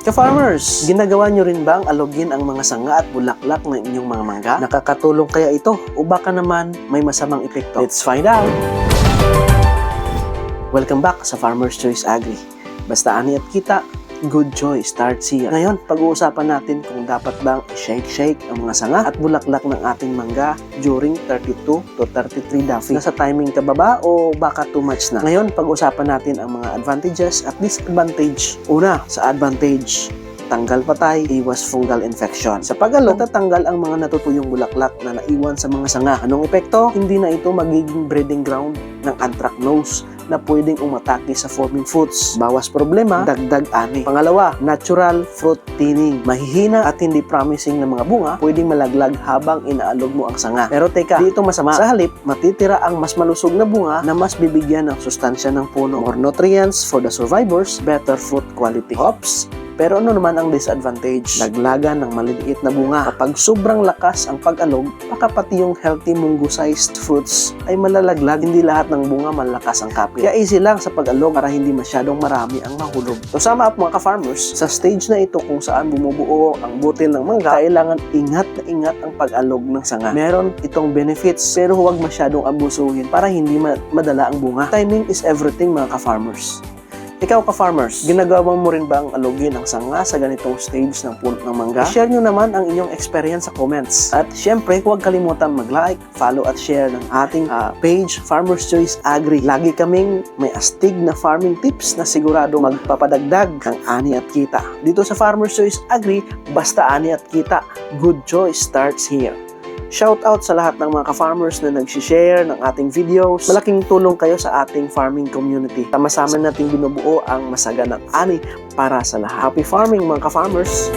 Ka-farmers, ginagawa nyo rin ba ang alogin ang mga sanga at bulaklak ng inyong mga mangga? Nakakatulong kaya ito o baka naman may masamang epekto? Let's find out! Welcome back sa Farmer's Choice Agri. Basta ani at kita, good choice starts here. Ngayon, pag-uusapan natin kung dapat bang shake ang mga sanga at bulaklak ng ating mangga during 32 to 33 daffy. Nasa timing ka ba o baka too much na? Ngayon, pag-uusapan natin ang mga advantages at disadvantage. Una, sa advantage, tanggal patay, iwas fungal infection. Sa pag-alog, natatanggal ang mga natutuyong bulaklak na naiwan sa mga sanga. Anong epekto? Hindi na ito magiging breeding ground ng anthracnose na pwedeng umatake sa forming fruits. Bawas problema, dagdag ani. Pangalawa, natural fruit thinning. Mahihina at hindi promising na mga bunga pwedeng malaglag habang inaalog mo ang sanga. Pero teka, di ito masama. Sa halip, matitira ang mas malusog na bunga na mas bibigyan ng sustansya ng puno. More nutrients for the survivors, better fruit quality. Hops! Pero ano naman ang disadvantage? Laglagan ng maliliit na bunga. Kapag sobrang lakas ang pag-alog, baka pati yung healthy mungo-sized fruits ay malalaglag. Hindi lahat ng bunga malakas ang kapit. Kaya easy lang sa pag-alog para hindi masyadong marami ang mahulog. So sama up mga ka-farmers, sa stage na ito kung saan bumubuo ang butil ng mangga, kailangan ingat na ingat ang pag-alog ng sanga. Meron itong benefits pero huwag masyadong abusuhin para hindi madala ang bunga. Timing is everything mga ka-farmers. Ikaw ka-farmers, ginagawa mo rin ba ang alogin ang sanga sa ganitong stage ng puno ng mangga? I-share nyo naman ang inyong experience sa comments. At syempre, huwag kalimutan mag-like, follow at share ng ating page, Farmer's Choice Agri. Lagi kaming may astig na farming tips na sigurado magpapadagdag ng ani at kita. Dito sa Farmer's Choice Agri, basta ani at kita, good choice starts here. Shout out sa lahat ng mga ka-farmers na nag-share ng ating videos. Malaking tulong kayo sa ating farming community. Sama-sama nating binubuo ang masaganang ani para sa lahat. Happy farming mga ka-farmers!